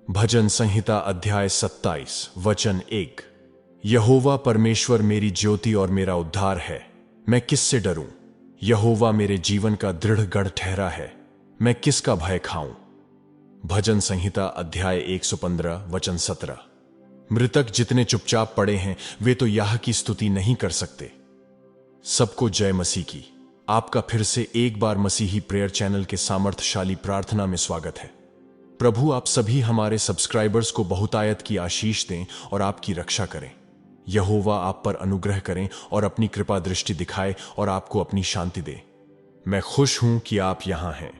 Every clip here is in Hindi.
भजन संहिता अध्याय 27 वचन 1। यहोवा परमेश्वर मेरी ज्योति और मेरा उद्धार है, मैं किससे डरूं। यहोवा मेरे जीवन का दृढ़ गढ़ ठहरा है, मैं किसका भय खाऊं। भजन संहिता अध्याय 115 वचन 17। मृतक जितने चुपचाप पड़े हैं वे तो याह की स्तुति नहीं कर सकते। सबको जय मसीह की। आपका फिर से एक बार मसीही प्रेयर चैनल के सामर्थ्यशाली प्रार्थना में स्वागत है। प्रभु आप सभी हमारे सब्सक्राइबर्स को बहुतायत की आशीष दें और आपकी रक्षा करें। यहोवा आप पर अनुग्रह करें और अपनी कृपा दृष्टि दिखाए और आपको अपनी शांति दे। मैं खुश हूं कि आप यहां हैं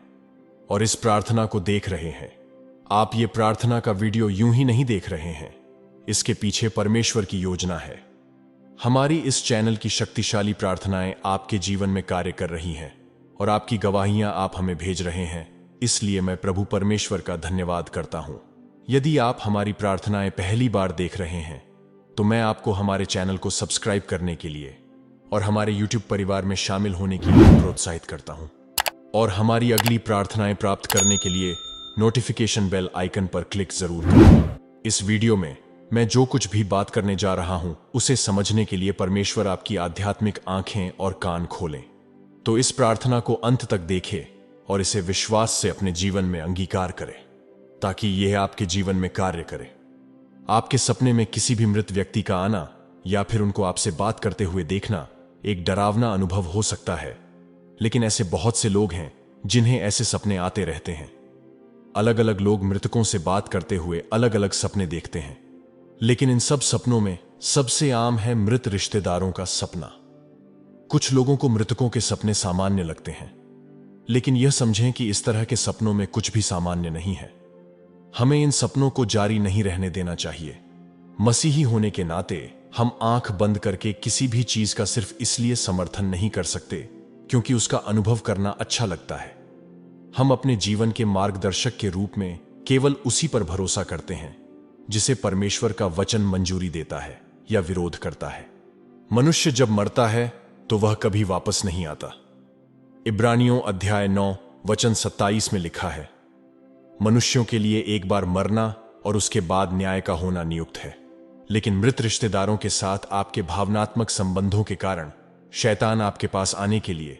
और इस प्रार्थना को देख रहे हैं। आप ये प्रार्थना का वीडियो यूं ही नहीं देख रहे हैं, इसके पीछे परमेश्वर की योजना है। हमारी इस चैनल की शक्तिशाली प्रार्थनाएं आपके जीवन में कार्य कर रही हैं और आपकी गवाहियां आप हमें भेज रहे हैं, इसलिए मैं प्रभु परमेश्वर का धन्यवाद करता हूं। यदि आप हमारी प्रार्थनाएं पहली बार देख रहे हैं तो मैं आपको हमारे चैनल को सब्सक्राइब करने के लिए और हमारे YouTube परिवार में शामिल होने के लिए प्रोत्साहित करता हूं। और हमारी अगली प्रार्थनाएं प्राप्त करने के लिए नोटिफिकेशन बेल आइकन पर क्लिक जरूर करें। इस वीडियो में मैं जो कुछ भी बात करने जा रहा हूं उसे समझने के लिए परमेश्वर आपकी आध्यात्मिक आंखें और कान खोलें। तो इस प्रार्थना को अंत तक देखें और इसे विश्वास से अपने जीवन में अंगीकार करें ताकि यह आपके जीवन में कार्य करे। आपके सपने में किसी भी मृत व्यक्ति का आना या फिर उनको आपसे बात करते हुए देखना एक डरावना अनुभव हो सकता है, लेकिन ऐसे बहुत से लोग हैं जिन्हें ऐसे सपने आते रहते हैं। अलग अलग लोग मृतकों से बात करते हुए अलग अलग सपने देखते हैं, लेकिन इन सब सपनों में सबसे आम है मृत रिश्तेदारों का सपना। कुछ लोगों को मृतकों के सपने सामान्य लगते हैं, लेकिन यह समझें कि इस तरह के सपनों में कुछ भी सामान्य नहीं है। हमें इन सपनों को जारी नहीं रहने देना चाहिए। मसीही होने के नाते हम आंख बंद करके किसी भी चीज का सिर्फ इसलिए समर्थन नहीं कर सकते क्योंकि उसका अनुभव करना अच्छा लगता है। हम अपने जीवन के मार्गदर्शक के रूप में केवल उसी पर भरोसा करते हैं जिसे परमेश्वर का वचन मंजूरी देता है या विरोध करता है। मनुष्य जब मरता है तो वह कभी वापस नहीं आता। इब्रानियों अध्याय 9 वचन 27 में लिखा है, मनुष्यों के लिए एक बार मरना और उसके बाद न्याय का होना नियुक्त है, लेकिन मृत रिश्तेदारों के साथ आपके भावनात्मक संबंधों के कारण शैतान आपके पास आने के लिए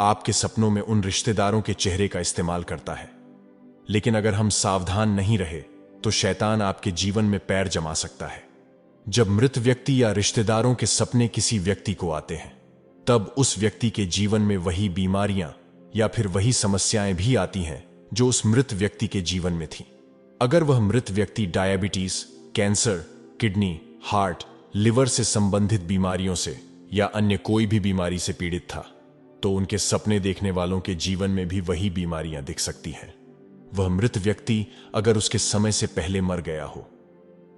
आपके सपनों में उन रिश्तेदारों के चेहरे का इस्तेमाल करता है। लेकिन अगर हम सावधान नहीं रहे तो शैतान आपके जीवन में पैर जमा सकता है। जब मृत व्यक्ति या रिश्तेदारों के सपने किसी व्यक्ति को आते हैं तब उस व्यक्ति के जीवन में वही बीमारियां या फिर वही समस्याएं भी आती हैं जो उस मृत व्यक्ति के जीवन में थी। अगर वह मृत व्यक्ति diabetes, cancer, kidney, heart, liver से संबंधित बीमारियों से या अन्य कोई भी बीमारी से पीड़ित था तो उनके सपने देखने वालों के जीवन में भी वही बीमारियां दिख सकती हैं। वह मृत व्यक्ति अगर उसके समय से पहले मर गया हो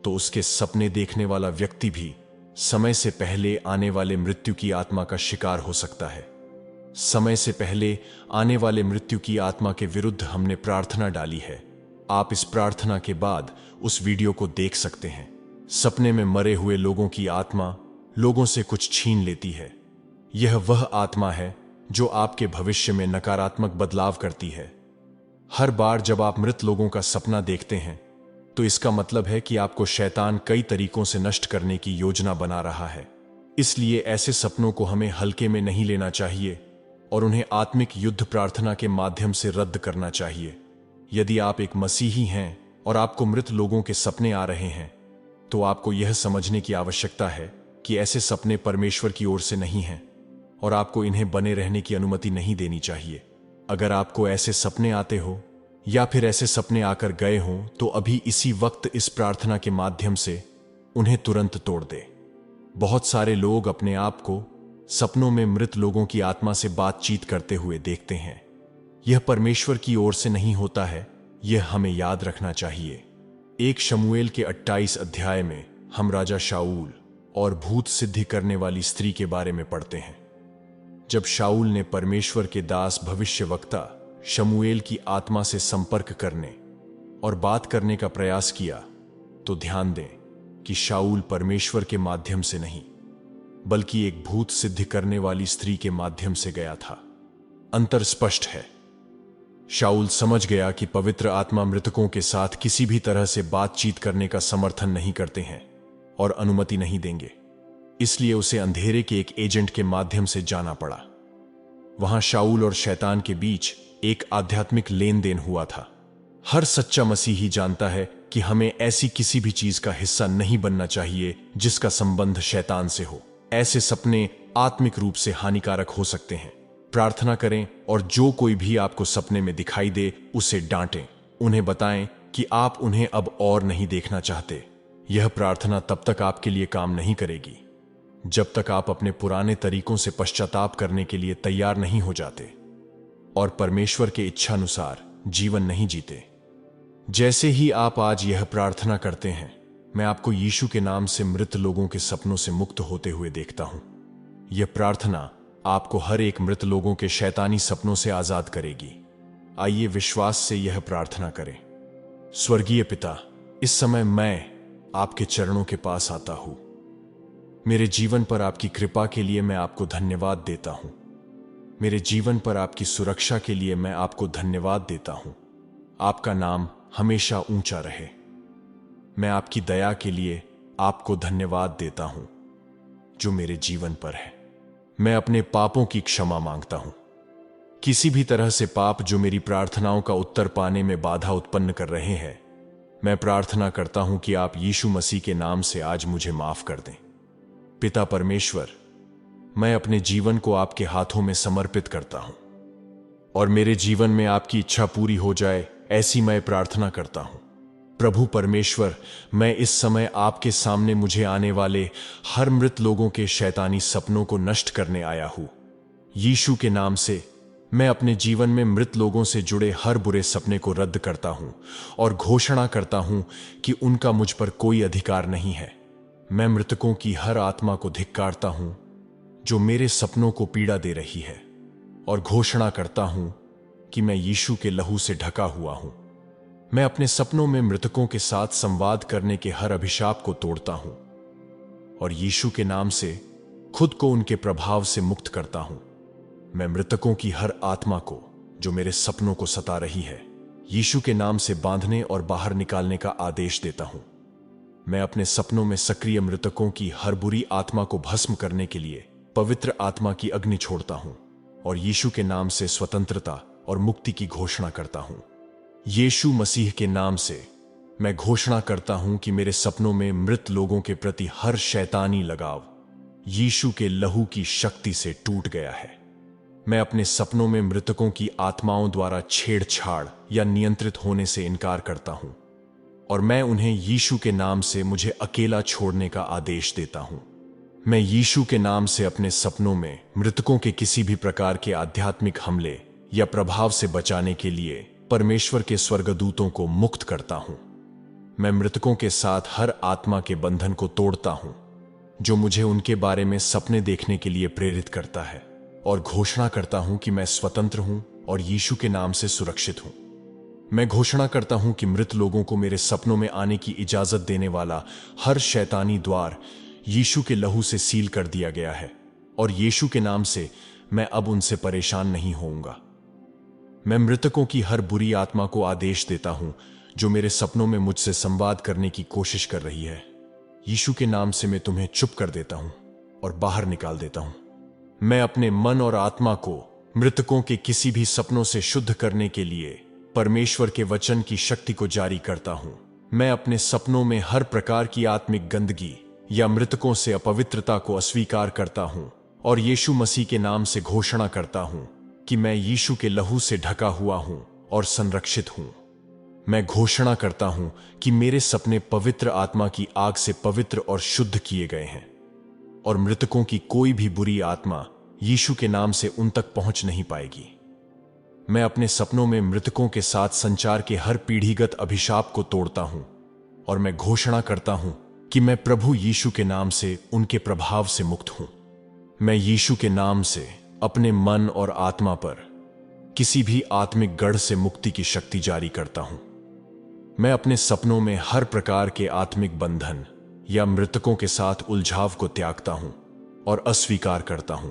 तो उसके सपने देखने वाला व्यक्ति भी समय से पहले आने वाले मृत्यु की आत्मा का शिकार हो सकता है। समय से पहले आने वाले मृत्यु की आत्मा के विरुद्ध हमने प्रार्थना डाली है। आप इस प्रार्थना के बाद उस वीडियो को देख सकते हैं। सपने में मरे हुए लोगों की आत्मा लोगों से कुछ छीन लेती है। यह वह आत्मा है जो आपके भविष्य में नकारात्मक बदलाव करती है। हर बार जब आप मृत लोगों का सपना देखते हैं तो इसका मतलब है कि आपको शैतान कई तरीकों से नष्ट करने की योजना बना रहा है। इसलिए ऐसे सपनों को हमें हल्के में नहीं लेना चाहिए और उन्हें आत्मिक युद्ध प्रार्थना के माध्यम से रद्द करना चाहिए। यदि आप एक मसीही हैं और आपको मृत लोगों के सपने आ रहे हैं तो आपको यह समझने की आवश्यकता है कि ऐसे सपने परमेश्वर की ओर से नहीं हैं और आपको इन्हें बने रहने की अनुमति नहीं देनी चाहिए। अगर आपको ऐसे सपने आते हो या फिर ऐसे सपने आकर गए हों तो अभी इसी वक्त इस प्रार्थना के माध्यम से उन्हें तुरंत तोड़ दे। बहुत सारे लोग अपने आप को सपनों में मृत लोगों की आत्मा से बातचीत करते हुए देखते हैं। यह परमेश्वर की ओर से नहीं होता है, यह हमें याद रखना चाहिए। 1 शमूएल के 28 अध्याय में हम राजा शाऊल और भूत सिद्धि करने वाली स्त्री के बारे में पढ़ते हैं। जब शाऊल ने परमेश्वर के दास भविष्यवक्ता शमूएल की आत्मा से संपर्क करने और बात करने का प्रयास किया तो ध्यान दें कि शाऊल परमेश्वर के माध्यम से नहीं बल्कि एक भूत सिद्ध करने वाली स्त्री के माध्यम से गया था। अंतर स्पष्ट है। शाऊल समझ गया कि पवित्र आत्मा मृतकों के साथ किसी भी तरह से बातचीत करने का समर्थन नहीं करते हैं और अनुमति नहीं देंगे। इसलिए उसे अंधेरे के एक एजेंट के माध्यम से जाना पड़ा। वहां शाऊल और शैतान के बीच एक आध्यात्मिक लेन देन हुआ था। हर सच्चा मसीही जानता है कि हमें ऐसी किसी भी चीज का हिस्सा नहीं बनना चाहिए जिसका संबंध शैतान से हो। ऐसे सपने आत्मिक रूप से हानिकारक हो सकते हैं। प्रार्थना करें और जो कोई भी आपको सपने में दिखाई दे उसे डांटें। उन्हें बताएं कि आप उन्हें अब और नहीं देखना चाहते। यह प्रार्थना तब तक आपके लिए काम नहीं करेगी जब तक आप अपने पुराने तरीकों से पश्चाताप करने के लिए तैयार नहीं हो जाते और परमेश्वर के इच्छानुसार जीवन नहीं जीते। जैसे ही आप आज यह प्रार्थना करते हैं, मैं आपको यीशु के नाम से मृत लोगों के सपनों से मुक्त होते हुए देखता हूं। यह प्रार्थना आपको हर एक मृत लोगों के शैतानी सपनों से आजाद करेगी। आइए विश्वास से यह प्रार्थना करें। स्वर्गीय पिता, इस समय मैं आपके चरणों के पास आता हूं। मेरे जीवन पर आपकी कृपा के लिए मैं आपको धन्यवाद देता हूं। मेरे जीवन पर आपकी सुरक्षा के लिए मैं आपको धन्यवाद देता हूं। आपका नाम हमेशा ऊंचा रहे। मैं आपकी दया के लिए आपको धन्यवाद देता हूं जो मेरे जीवन पर है। मैं अपने पापों की क्षमा मांगता हूं। किसी भी तरह से पाप जो मेरी प्रार्थनाओं का उत्तर पाने में बाधा उत्पन्न कर रहे हैं, मैं प्रार्थना करता हूं कि आप यीशु मसीह के नाम से आज मुझे माफ कर दें। पिता परमेश्वर, मैं अपने जीवन को आपके हाथों में समर्पित करता हूं और मेरे जीवन में आपकी इच्छा पूरी हो जाए, ऐसी मैं प्रार्थना करता हूं। प्रभु परमेश्वर, मैं इस समय आपके सामने मुझे आने वाले हर मृत लोगों के शैतानी सपनों को नष्ट करने आया हूं। यीशु के नाम से मैं अपने जीवन में मृत लोगों से जुड़े हर बुरे सपने को रद्द करता हूं और घोषणा करता हूं कि उनका मुझ पर कोई अधिकार नहीं है। मैं मृतकों की हर आत्मा को धिक्कारता हूं जो मेरे सपनों को पीड़ा दे रही है और घोषणा करता हूं कि मैं यीशु के लहू से ढका हुआ हूं। मैं अपने सपनों में मृतकों के साथ संवाद करने के हर अभिशाप को तोड़ता हूं और यीशु के नाम से खुद को उनके प्रभाव से मुक्त करता हूं। मैं मृतकों की हर आत्मा को जो मेरे सपनों को सता रही है, यीशु के नाम से बांधने और बाहर निकालने का आदेश देता हूं। मैं अपने सपनों में सक्रिय मृतकों की हर बुरी आत्मा को भस्म करने के लिए पवित्र आत्मा की अग्नि छोड़ता हूं और यीशु के नाम से स्वतंत्रता और मुक्ति की घोषणा करता हूं। यीशु मसीह के नाम से मैं घोषणा करता हूं कि मेरे सपनों में मृत लोगों के प्रति हर शैतानी लगाव यीशु के लहू की शक्ति से टूट गया है। मैं अपने सपनों में मृतकों की आत्माओं द्वारा छेड़छाड़ या नियंत्रित होने से इनकार करता हूं और मैं उन्हें यीशु के नाम से मुझे अकेला छोड़ने का आदेश देता हूं। मैं यीशु के नाम से अपने सपनों में मृतकों के किसी भी प्रकार के आध्यात्मिक हमले या प्रभाव से बचाने के लिए परमेश्वर के स्वर्गदूतों को मुक्त करता हूं। मैं मृतकों के साथ हर आत्मा के बंधन को तोड़ता हूं जो मुझे उनके बारे में सपने देखने के लिए प्रेरित करता है और घोषणा करता हूं कि मैं स्वतंत्र हूं और यीशु के नाम से सुरक्षित हूं। मैं घोषणा करता हूं कि मृत लोगों को मेरे सपनों में आने की इजाजत देने वाला हर शैतानी द्वार यीशु के लहू से सील कर दिया गया है और यीशु के नाम से मैं अब उनसे परेशान नहीं होऊंगा। मैं मृतकों की हर बुरी आत्मा को आदेश देता हूं जो मेरे सपनों में मुझसे संवाद करने की कोशिश कर रही है। यीशु के नाम से मैं तुम्हें चुप कर देता हूं और बाहर निकाल देता हूं। मैं अपने मन और आत्मा को मृतकों के किसी भी सपनों से शुद्ध करने के लिए परमेश्वर के वचन की शक्ति को जारी करता हूं। मैं अपने सपनों में हर प्रकार की आत्मिक गंदगी या मृतकों से अपवित्रता को अस्वीकार करता हूं और यीशु मसीह के नाम से घोषणा करता हूं कि मैं यीशु के लहू से ढका हुआ हूं और संरक्षित हूं। मैं घोषणा करता हूं कि मेरे सपने पवित्र आत्मा की आग से पवित्र और शुद्ध किए गए हैं और मृतकों की कोई भी बुरी आत्मा यीशु के नाम से उन तक पहुंच नहीं पाएगी। मैं अपने सपनों में मृतकों के साथ संचार के हर पीढ़ीगत अभिशाप को तोड़ता हूं और मैं घोषणा करता हूं कि मैं प्रभु यीशु के नाम से उनके प्रभाव से मुक्त हूं। मैं यीशु के नाम से अपने मन और आत्मा पर किसी भी आत्मिक गढ़ से मुक्ति की शक्ति जारी करता हूं। मैं अपने सपनों में हर प्रकार के आत्मिक बंधन या मृतकों के साथ उलझाव को त्यागता हूं और अस्वीकार करता हूं।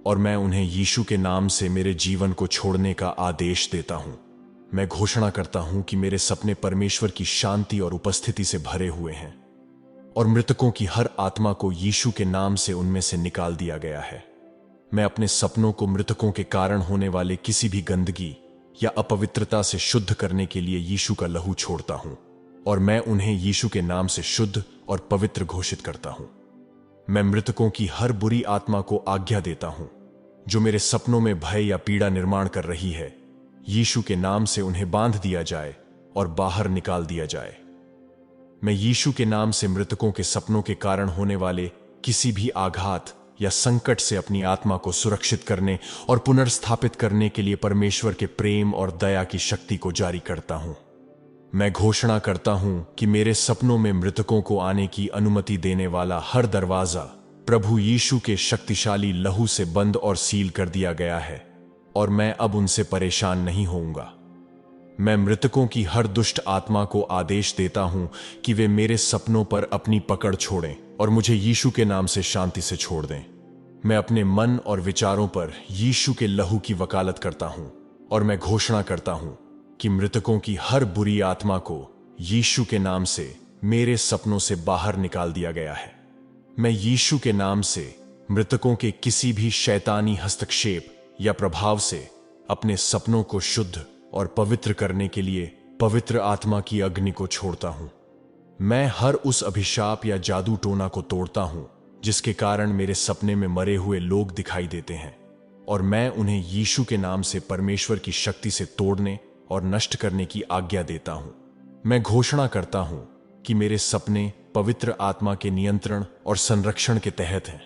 और मैं उन्हें यीशु के नाम से मेरे जीवन को छोड़ने का आदेश देता हूं। मैं घोषणा करता हूं कि मेरे सपने परमेश्वर की शांति और उपस्थिति से भरे हुए हैं और मृतकों की हर आत्मा को यीशु के नाम से उनमें से निकाल दिया गया है। मैं अपने सपनों को मृतकों के कारण होने वाले किसी भी गंदगी या अपवित्रता से शुद्ध करने के लिए यीशु का लहू छोड़ता हूं और मैं उन्हें यीशु के नाम से शुद्ध और पवित्र घोषित करता हूं। मैं मृतकों की हर बुरी आत्मा को आज्ञा देता हूं जो मेरे सपनों में भय या पीड़ा निर्माण कर रही है, यीशु के नाम से उन्हें बांध दिया जाए और बाहर निकाल दिया जाए। मैं यीशु के नाम से मृतकों के सपनों के कारण होने वाले किसी भी आघात या संकट से अपनी आत्मा को सुरक्षित करने और पुनर्स्थापित करने के लिए परमेश्वर के प्रेम और दया की शक्ति को जारी करता हूं। मैं घोषणा करता हूं कि मेरे सपनों में मृतकों को आने की अनुमति देने वाला हर दरवाजा प्रभु यीशु के शक्तिशाली लहू से बंद और सील कर दिया गया है और मैं अब उनसे परेशान नहीं होऊंगा। मैं मृतकों की हर दुष्ट आत्मा को आदेश देता हूं कि वे मेरे सपनों पर अपनी पकड़ छोड़ें और मुझे यीशु के नाम से शांति से छोड़ दें। मैं अपने मन और विचारों पर यीशु के लहू की वकालत करता हूं और मैं घोषणा करता हूं कि मृतकों की हर बुरी आत्मा को यीशु के नाम से मेरे सपनों से बाहर निकाल दिया गया है। मैं यीशु के नाम से मृतकों के किसी भी शैतानी हस्तक्षेप या प्रभाव से अपने सपनों को शुद्ध और पवित्र करने के लिए पवित्र आत्मा की अग्नि को छोड़ता हूं। मैं हर उस अभिशाप या जादू टोना को तोड़ता हूं जिसके कारण मेरे सपने में मरे हुए लोग दिखाई देते हैं और मैं उन्हें यीशु के नाम से परमेश्वर की शक्ति से तोड़ने और नष्ट करने की आज्ञा देता हूं। मैं घोषणा करता हूं कि मेरे सपने पवित्र आत्मा के नियंत्रण और संरक्षण के तहत हैं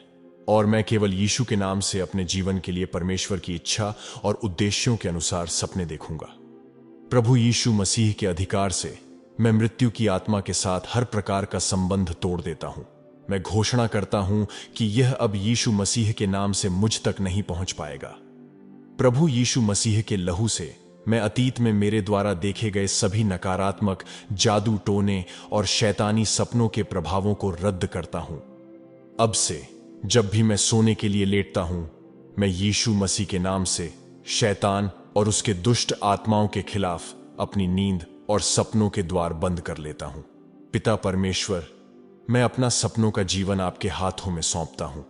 और मैं केवल यीशु के नाम से अपने जीवन के लिए परमेश्वर की इच्छा और उद्देश्यों के अनुसार सपने देखूंगा। प्रभु यीशु मसीह के अधिकार से मैं मृत्यु की आत्मा के साथ हर प्रकार का संबंध तोड़ देता हूं। मैं घोषणा करता हूं कि यह अब यीशु मसीह के नाम से मुझ तक नहीं पहुंच पाएगा। प्रभु यीशु मसीह के लहू से मैं अतीत में मेरे द्वारा देखे गए सभी नकारात्मक जादू टोने और शैतानी सपनों के प्रभावों को रद्द करता हूं। अब से जब भी मैं सोने के लिए लेटता हूं, मैं यीशु मसीह के नाम से शैतान और उसके दुष्ट आत्माओं के खिलाफ अपनी नींद और सपनों के द्वार बंद कर लेता हूं। पिता परमेश्वर, मैं अपना सपनों का जीवन आपके हाथों में सौंपता हूं।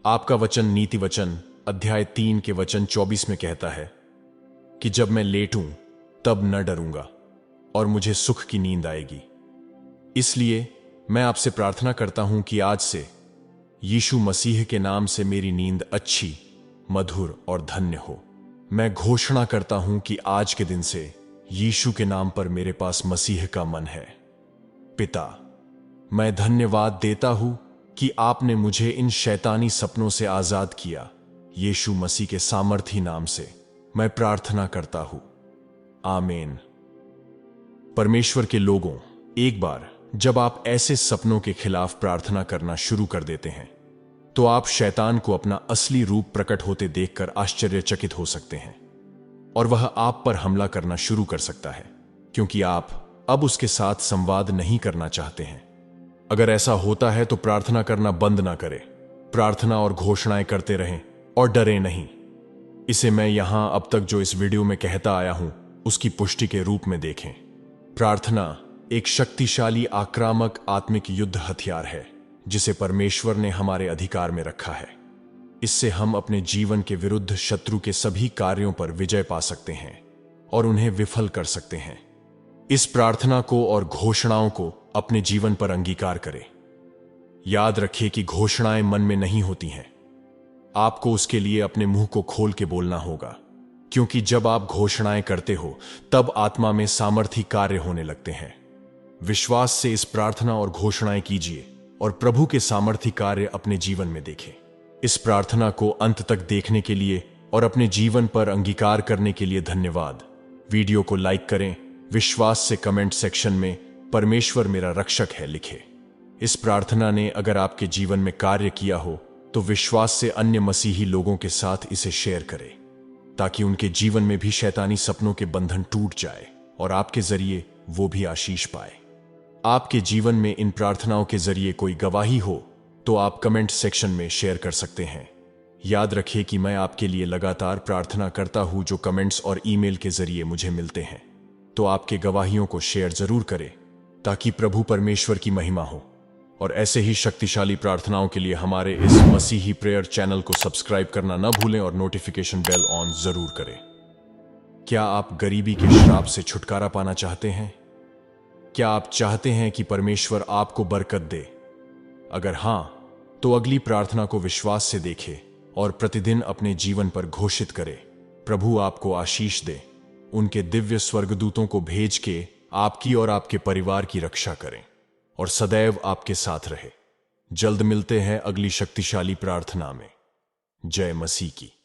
आपका वचन नीति वचन अध्याय 3 के वचन 24 में कहता है कि जब मैं लेटूं तब न डरूंगा और मुझे सुख की नींद आएगी। इसलिए मैं आपसे प्रार्थना करता हूं कि आज से यीशु मसीह के नाम से मेरी नींद अच्छी, मधुर और धन्य हो। मैं घोषणा करता हूं कि आज के दिन से यीशु के नाम पर मेरे पास मसीह का मन है। पिता, मैं धन्यवाद देता हूं कि आपने मुझे इन शैतानी सपनों से आजाद किया। यीशु मसीह के सामर्थी नाम से मैं प्रार्थना करता हूं, आमीन। परमेश्वर के लोगों, एक बार जब आप ऐसे सपनों के खिलाफ प्रार्थना करना शुरू कर देते हैं तो आप शैतान को अपना असली रूप प्रकट होते देखकर आश्चर्यचकित हो सकते हैं और वह आप पर हमला करना शुरू कर सकता है क्योंकि आप अब उसके साथ संवाद नहीं करना चाहते हैं। अगर ऐसा होता है तो प्रार्थना करना बंद ना करें। प्रार्थना और घोषणाएं करते रहें और डरें नहीं। इसे मैं यहां अब तक जो इस वीडियो में कहता आया हूं उसकी पुष्टि के रूप में देखें। प्रार्थना एक शक्तिशाली आक्रामक आत्मिक युद्ध हथियार है जिसे परमेश्वर ने हमारे अधिकार में रखा है। इससे हम अपने जीवन के विरुद्ध शत्रु के सभी कार्यों पर विजय पा सकते हैं और उन्हें विफल कर सकते हैं। इस प्रार्थना को और घोषणाओं को अपने जीवन पर अंगीकार करें। याद रखिए कि घोषणाएं मन में नहीं होती हैं। आपको उसके लिए अपने मुंह को खोल के बोलना होगा, क्योंकि जब आप घोषणाएं करते हो तब आत्मा में सामर्थी कार्य होने लगते हैं। विश्वास से इस प्रार्थना और घोषणाएं कीजिए और प्रभु के सामर्थी कार्य अपने जीवन में देखें। इस प्रार्थना को अंत तक देखने के लिए और अपने जीवन पर अंगीकार करने के लिए धन्यवाद। वीडियो को लाइक करें। विश्वास से कमेंट सेक्शन में परमेश्वर मेरा रक्षक है लिखें। इस प्रार्थना ने अगर आपके जीवन में कार्य किया हो तो विश्वास से अन्य मसीही लोगों के साथ इसे शेयर करें ताकि उनके जीवन में भी शैतानी सपनों के बंधन टूट जाए और आपके जरिए वो भी आशीष पाए। आपके जीवन में इन प्रार्थनाओं के जरिए कोई गवाही हो तो आप कमेंट सेक्शन में शेयर कर सकते हैं। याद रखें कि मैं आपके लिए लगातार प्रार्थना करता हूं जो कमेंट्स और ईमेल के जरिए मुझे मिलते हैं। तो आपके गवाहियों को शेयर जरूर करें ताकि प्रभु परमेश्वर की महिमा हो। और ऐसे ही शक्तिशाली प्रार्थनाओं के लिए हमारे इस मसीही प्रेयर चैनल को सब्सक्राइब करना न भूलें और नोटिफिकेशन बेल ऑन जरूर करें। क्या आप गरीबी के श्राप से छुटकारा पाना चाहते हैं? क्या आप चाहते हैं कि परमेश्वर आपको बरकत दे? अगर हां, तो अगली प्रार्थना को विश्वास से देखें और प्रतिदिन अपने जीवन पर घोषित करें, प्रभु आपको आशीष दे, उनके दिव्य स्वर्गदूतों को भेज के आपकी और आपके परिवार की रक्षा करें और सदैव आपके साथ रहे। जल्द मिलते हैं अगली शक्तिशाली प्रार्थना में। जय मसीह की।